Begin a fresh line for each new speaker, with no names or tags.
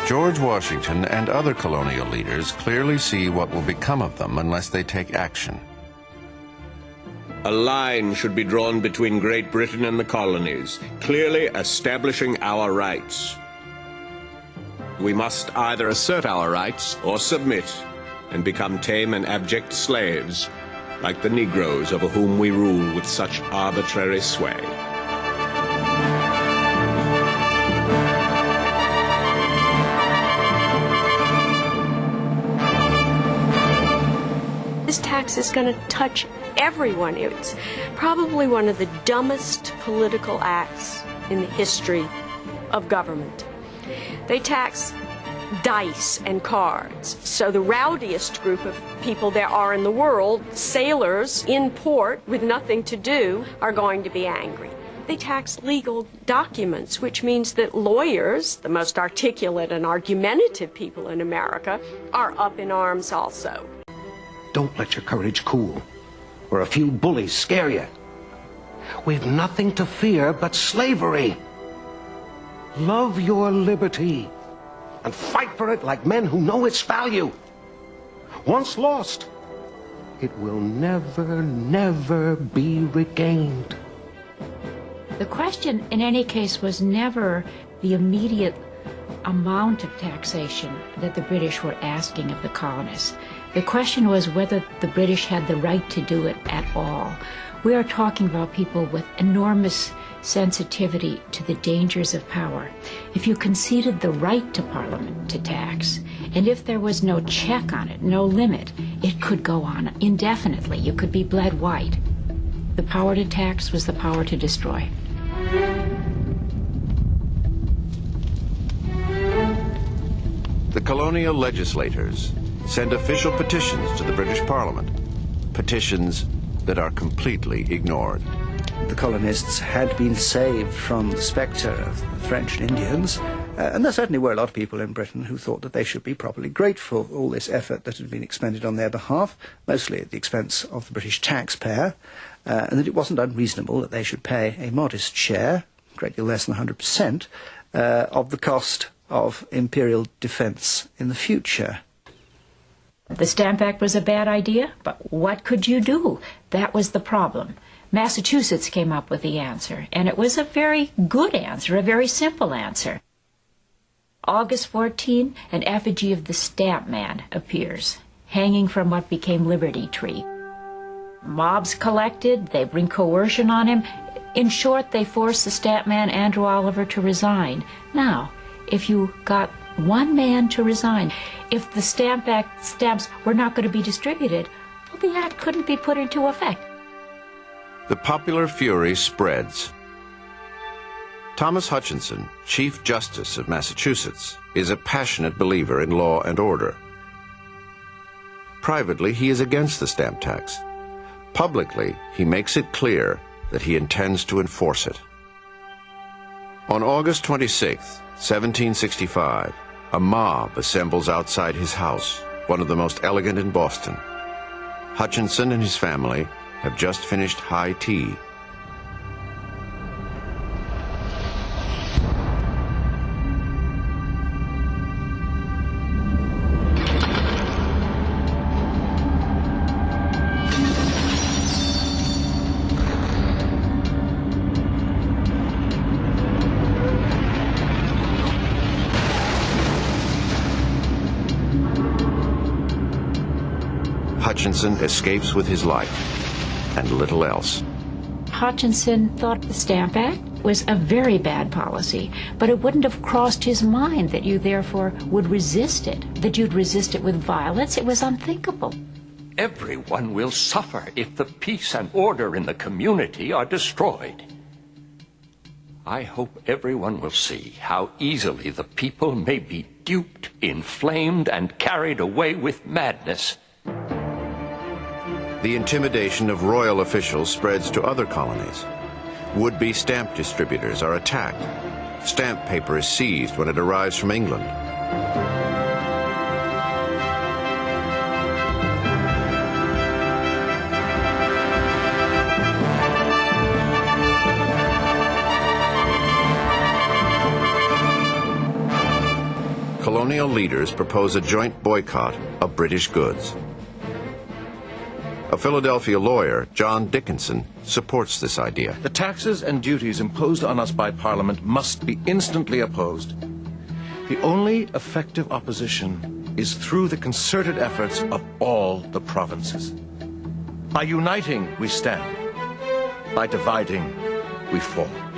George Washington and other colonial leaders clearly see what will become of them unless they take action.
A line should be drawn between Great Britain and the colonies, clearly establishing our rights. We must either assert our rights or submit and become tame and abject slaves, like the Negroes over whom we rule with such arbitrary sway.
This tax is going to touch everyone. It's probably one of the dumbest political acts in the history of government. They tax dice and cards. So the rowdiest group of people there are in the world, sailors in port with nothing to do, are going to be angry. They tax legal documents, which means that lawyers, the most articulate and argumentative people in America, are up in arms also.
Don't let your courage cool, or a few bullies scare you. We've nothing to fear but slavery. Love your liberty and fight for it like men who know its value. Once lost, it will never, never be regained.
The question, in any case, was never the immediate amount of taxation that the British were asking of the colonists. The question was whether the British had the right to do it at all. We are talking about people with enormous sensitivity to the dangers of power. If you conceded the right to Parliament to tax, and if there was no check on it, no limit, it could go on indefinitely. You could be bled white. The power to tax was the power to destroy.
The colonial legislators send official petitions to the British Parliament, petitions that are completely ignored.
The colonists had been saved from the spectre of the French and Indians, and there certainly were a lot of people in Britain who thought that they should be properly grateful for all this effort that had been expended on their behalf, mostly at the expense of the British taxpayer, and that it wasn't unreasonable that they should pay a modest share, a great deal less than 100%, of the cost of imperial defence in the future.
The Stamp Act was a bad idea, but what could you do? That was the problem. Massachusetts came up with the answer, and it was a very good answer, a very simple answer. August 14, an effigy of the Stamp Man appears, hanging from what became Liberty Tree. Mobs collected, they bring coercion on him. In short, they forced the Stamp Man, Andrew Oliver, to resign. Now, if you got one man to resign, if the Stamp Act stamps were not going to be distributed, well, the act couldn't be put into effect.
The popular fury spreads. Thomas Hutchinson, Chief Justice of Massachusetts, is a passionate believer in law and order. Privately, he is against the stamp tax. Publicly, he makes it clear that he intends to enforce it. On August 26, 1765, a mob assembles outside his house, one of the most elegant in Boston. Hutchinson and his family have just finished high tea. Hutchinson escapes with his life and little else.
Hutchinson thought the Stamp Act was a very bad policy, but it wouldn't have crossed his mind that you therefore would resist it, that you'd resist it with violence. It was unthinkable.
Everyone will suffer if the peace and order in the community are destroyed. I hope everyone will see how easily the people may be duped, inflamed, and carried away with madness.
The intimidation of royal officials spreads to other colonies. Would-be stamp distributors are attacked. Stamp paper is seized when it arrives from England. colonial leaders propose a joint boycott of British goods. A Philadelphia lawyer, John Dickinson, supports this idea.
The taxes and duties imposed on us by Parliament must be instantly opposed. The only effective opposition is through the concerted efforts of all the provinces. By uniting, we stand. By dividing, we fall.